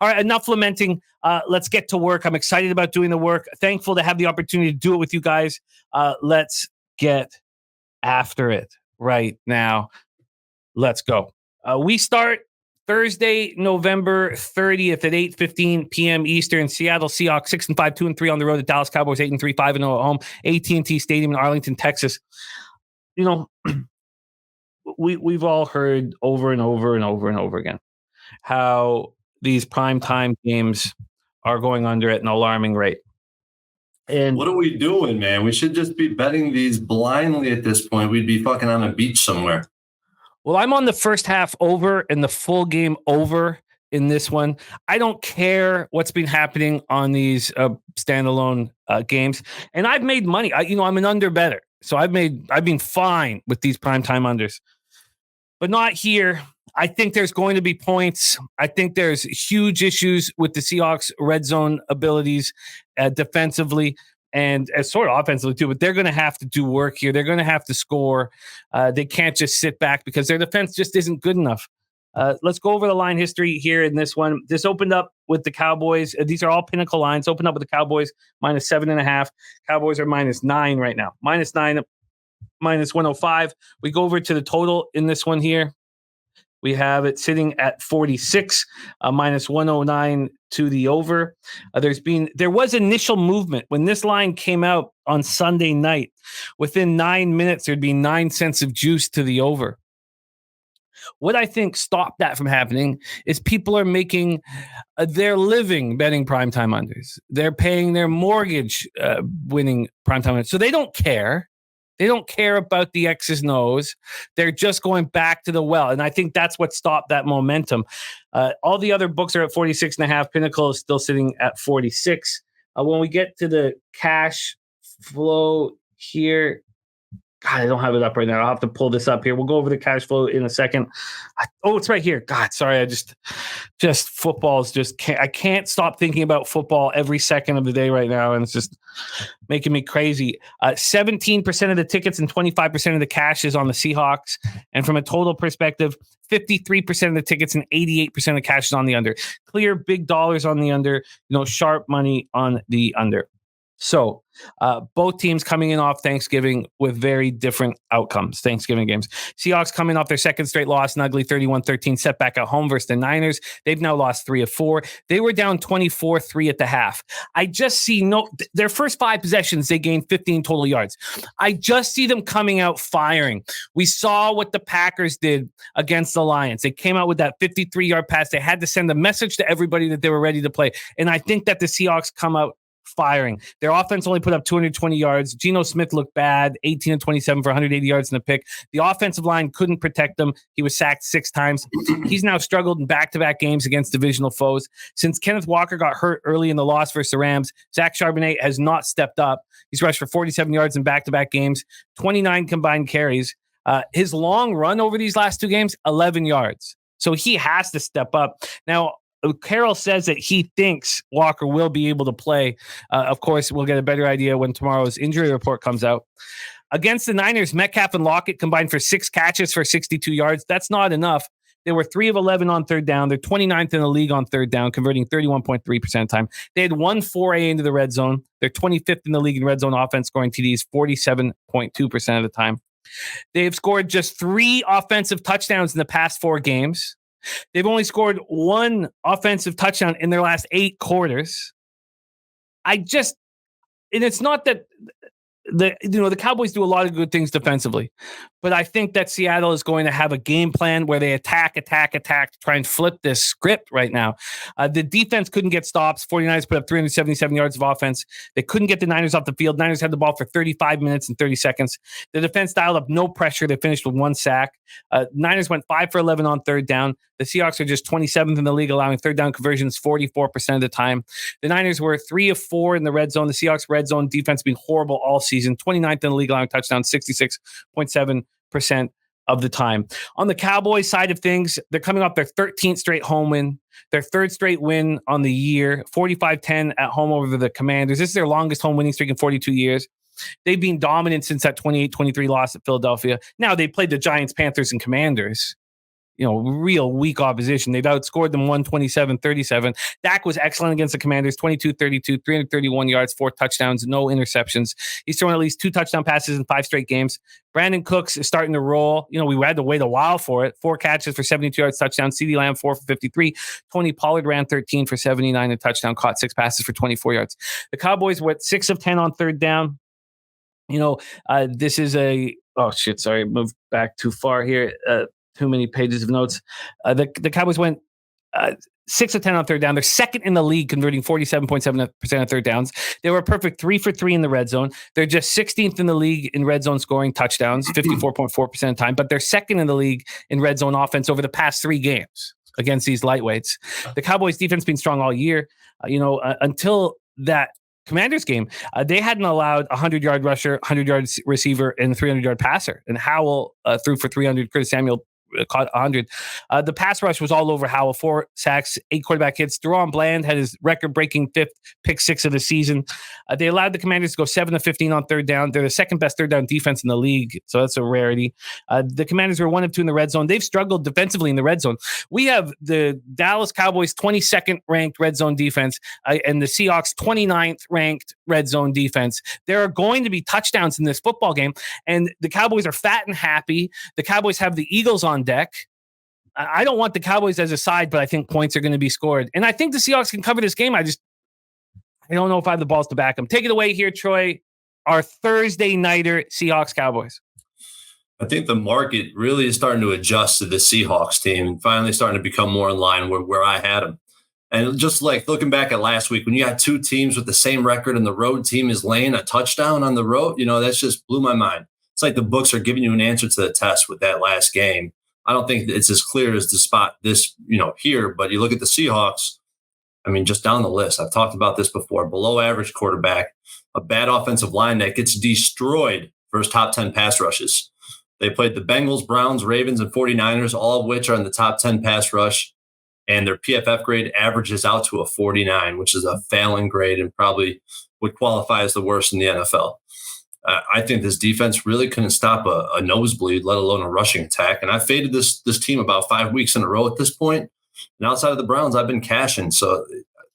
All right, enough lamenting. Let's get to work. I'm excited about doing the work. Thankful to have the opportunity to do it with you guys. Let's get after it right now. Let's go. We start Thursday, November 30th at 8:15 p.m. Eastern. Seattle Seahawks 6-5, 2-3 on the road. The Dallas Cowboys 8-3, 5-0 at home. AT&T Stadium in Arlington, Texas. You know, we've all heard over and over and over and over again how these primetime games are going under at an alarming rate. And what are we doing, man? We should just be betting these blindly at this point. We'd be fucking on a beach somewhere. Well, I'm on the first half over and the full game over in this one. I don't care what's been happening on these standalone games. And I've made money. I'm an under better. So I've been fine with these primetime unders. But not here. I think there's going to be points. I think there's huge issues with the Seahawks' red zone abilities defensively and sort of offensively too, but they're going to have to do work here. They're going to have to score. They can't just sit back because their defense just isn't good enough. Let's go over the line history here in this one. This opened up with the Cowboys. These are all pinnacle lines. Opened up with the Cowboys -7.5. Cowboys are -9 right now. -9, -105. We go over to the total in this one here. We have it sitting at 46, -109 to the over. There was initial movement when this line came out on Sunday night. Within 9 minutes, there'd be 9 cents of juice to the over. What I think stopped that from happening is people are making their living betting primetime unders. They're paying their mortgage winning primetime unders. So they don't care. They don't care about the X's and O's. They're just going back to the well. And I think that's what stopped that momentum. All the other books are at 46.5. Pinnacle is still sitting at 46. When we get to the cash flow here, God, I don't have it up right now. I'll have to pull this up here. We'll go over the cash flow in a second. It's right here. God, sorry. I just football is I can't stop thinking about football every second of the day right now. And it's just making me crazy. 17% of the tickets and 25% of the cash is on the Seahawks. And from a total perspective, 53% of the tickets and 88% of the cash is on the under. Clear big dollars on the under, sharp money on the under. So both teams coming in off Thanksgiving with very different outcomes. Thanksgiving games. Seahawks coming off their second straight loss, an ugly 31-13 setback at home versus the Niners. They've now lost 3 of 4. They were down 24-3 at the half. I just see their first 5 possessions, they gained 15 total yards. I just see them coming out firing. We saw what the Packers did against the Lions. They came out with that 53-yard pass. They had to send a message to everybody that they were ready to play. And I think that the Seahawks come out firing. Their offense only put up 220 yards. Geno Smith looked bad, 18-27 for 180 yards in a pick. The offensive line couldn't protect him. He was sacked 6 times. He's now struggled in back-to-back games against divisional foes. Since Kenneth Walker got hurt early in the loss versus the Rams, Zach Charbonnet has not stepped up. He's rushed for 47 yards in back-to-back games, 29 combined carries. His long run over these last 2 games, 11 yards. So he has to step up. Now, Carroll says that he thinks Walker will be able to play. Of course, we'll get a better idea when tomorrow's injury report comes out. Against the Niners, Metcalf and Lockett combined for 6 catches for 62 yards. That's not enough. They were 3 of 11 on third down. They're 29th in the league on third down, converting 31.3% of time. They had 1 4A into the red zone. They're 25th in the league in red zone offense, scoring TDs 47.2% of the time. They've scored just 3 offensive touchdowns in the past 4 games. They've only scored 1 offensive touchdown in their last 8 quarters. And it's not that the Cowboys do a lot of good things defensively, but I think that Seattle is going to have a game plan where they attack, to try and flip this script right now. The defense couldn't get stops. 49ers put up 377 yards of offense. They couldn't get the Niners off the field. Niners had the ball for 35 minutes and 30 seconds. The defense dialed up no pressure. They finished with 1 sack. Niners went 5 for 11 on third down. The Seahawks are just 27th in the league, allowing third down conversions 44% of the time. The Niners were 3 of 4 in the red zone. The Seahawks red zone defense been horrible all season. 29th in the league, allowing touchdowns 66.7% of the time. On the Cowboys side of things, they're coming off their 13th straight home win, their 3rd straight win on the year, 45-10 at home over the Commanders. This is their longest home winning streak in 42 years. They've been dominant since that 28-23 loss at Philadelphia. Now they played the Giants, Panthers, and Commanders. real weak opposition. They've outscored them 127-37. Dak was excellent against the Commanders, 22-32, 331 yards, 4 touchdowns, no interceptions. He's thrown at least 2 touchdown passes in 5 straight games. Brandon Cooks is starting to roll. We had to wait a while for it. 4 catches for 72 yards, touchdown. CeeDee Lamb, 4 for 53. Tony Pollard ran 13 for 79 and touchdown, caught 6 passes for 24 yards. The Cowboys were 6 of 10 on third down. This is sorry, moved back too far here. Too many pages of notes. The Cowboys went 6 of 10 on third down. They're second in the league, converting 47.7% of third downs. They were a perfect 3 for 3 in the red zone. They're just 16th in the league in red zone scoring touchdowns, 54.4% of the time, but they're second in the league in red zone offense over the past 3 games against these lightweights. The Cowboys defense been strong all year, until that Commanders game. They hadn't allowed a 100-yard rusher, 100-yard receiver, and a 300-yard passer. And Howell threw for 300. Curtis Samuel caught 100. The pass rush was all over Howell. 4 sacks, 8 quarterback hits. Deron Bland had his record-breaking 5th pick 6 of the season. They allowed the Commanders to go 7 of 15 on third down. They're the second best third down defense in the league, so that's a rarity. The Commanders were 1 of 2 in the red zone. They've struggled defensively in the red zone. We have the Dallas Cowboys 22nd ranked red zone defense and the Seahawks 29th ranked red zone defense. There are going to be touchdowns in this football game, and the Cowboys are fat and happy. The Cowboys have the Eagles on deck. I don't want the Cowboys as a side, but I think points are going to be scored. And I think the Seahawks can cover this game. I don't know if I have the balls to back them. Take it away here, Troy. Our Thursday nighter, Seahawks Cowboys. I think the market really is starting to adjust to the Seahawks team and finally starting to become more in line where I had them. And just like looking back at last week, when you got 2 teams with the same record and the road team is laying a touchdown on the road, that's just blew my mind. It's like the books are giving you an answer to the test with that last game. I don't think it's as clear as to spot this, here, but you look at the Seahawks, just down the list. I've talked about this before. Below average quarterback, a bad offensive line that gets destroyed for his top 10 pass rushes. They played the Bengals, Browns, Ravens, and 49ers, all of which are in the top 10 pass rush. And their PFF grade averages out to a 49, which is a failing grade and probably would qualify as the worst in the NFL. I think this defense really couldn't stop a nosebleed, let alone a rushing attack. And I faded this team about 5 weeks in a row at this point. And outside of the Browns, I've been cashing. So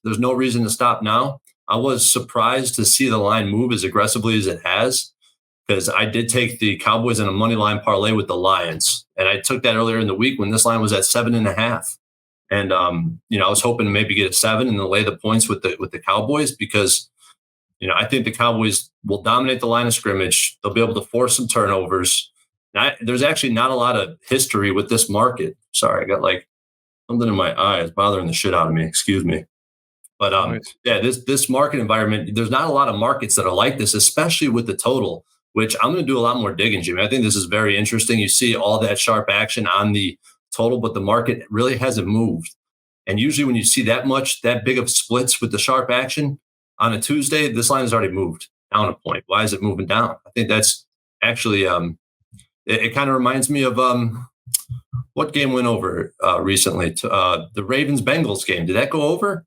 there's no reason to stop now. I was surprised to see the line move as aggressively as it has, because I did take the Cowboys in a money line parlay with the Lions. And I took that earlier in the week when this line was at 7.5. And, I was hoping to maybe get a 7 and then lay the points with the Cowboys, because I think the Cowboys will dominate the line of scrimmage. They'll be able to force some turnovers. There's actually not a lot of history with this market. Sorry, I got like something in my eye. It's bothering the shit out of me. Excuse me. But this market environment, there's not a lot of markets that are like this, especially with the total, which I'm going to do a lot more digging, Jimmy. I think this is very interesting. You see all that sharp action on the total, but the market really hasn't moved. And usually when you see that big of splits with the sharp action, on a Tuesday, this line has already moved down a point. Why is it moving down? I think that's actually it kind of reminds me of what game went over recently? The Ravens-Bengals game. Did that go over?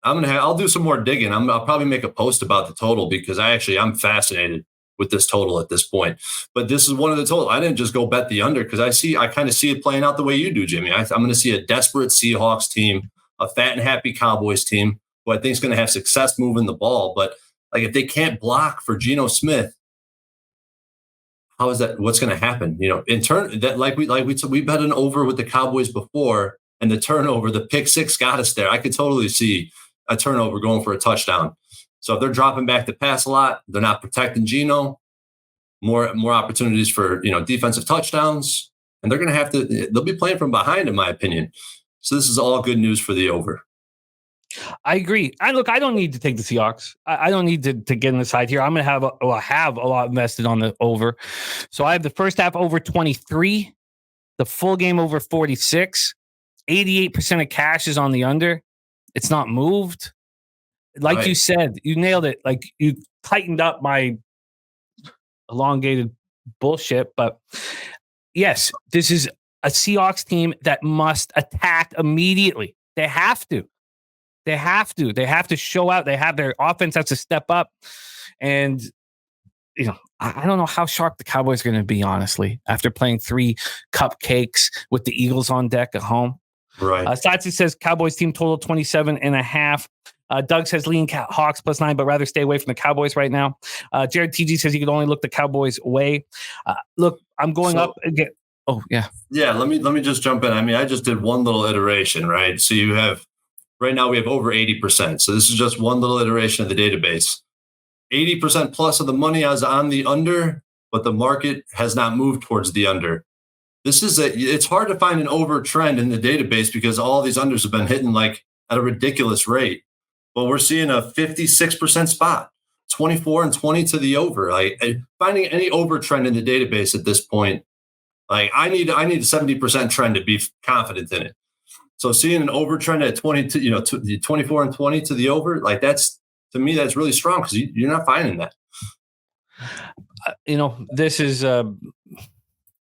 I'll do some more digging. I'll probably make a post about the total, because I'm fascinated with this total at this point. But this is one of the total. I didn't just go bet the under, because I kind of see it playing out the way you do, Jimmy. I'm going to see a desperate Seahawks team, a fat and happy Cowboys team, who I think is going to have success moving the ball. But like, if they can't block for Geno Smith, how is that? What's going to happen? In turn, that we bet an over with the Cowboys before, and the turnover, the pick 6 got us there. I could totally see a turnover going for a touchdown. So if they're dropping back to pass a lot, they're not protecting Geno. More opportunities for defensive touchdowns, and they're going to they'll be playing from behind, in my opinion. So this is all good news for the over. I agree. I don't need to take the Seahawks. I don't need to get in the side here. I'm going to have a lot invested on the over. So I have the first half over 23, the full game over 46, 88% of cash is on the under. It's not moved. Like right. You said, you nailed it. Like, you tightened up my elongated bullshit. But yes, this is a Seahawks team that must attack immediately. They have to. They have to show out. Their offense has to step up. And, I don't know how sharp the Cowboys are going to be, honestly, after playing 3 cupcakes with the Eagles on deck at home. Right. Satsi says Cowboys team total 27.5. Doug says lean Hawks +9, but rather stay away from the Cowboys right now. Jared TG says he could only look the Cowboys way. Look, I'm going up again. Oh, yeah. Yeah, let me just jump in. I mean, I just did one little iteration, right? So you have right now we have over 80%. So this is just one little iteration of the database. 80% plus of the money is on the under, but the market has not moved towards the under. It's hard to find an over trend in the database because all these unders have been hitting like at a ridiculous rate. But we're seeing a 56% spot, 24 and 20 to the over. Like finding any over trend in the database at this point, like I need a 70% trend to be confident in it. So seeing an over trend at 22, 24 and 20 to the over, like that's, to me, that's really strong because you're not finding that. This is a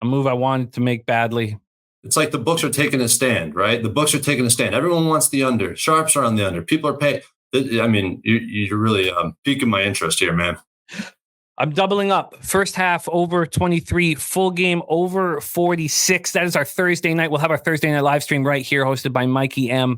move I wanted to make badly. It's like the books are taking a stand, right? The books are taking a stand. Everyone wants the under. Sharps are on the under. People are paying. I mean, you're really piquing my interest here, man. I'm doubling up. First half over 23, full game over 46. That is our Thursday night. We'll have our Thursday night live stream right here, hosted by Mikey M.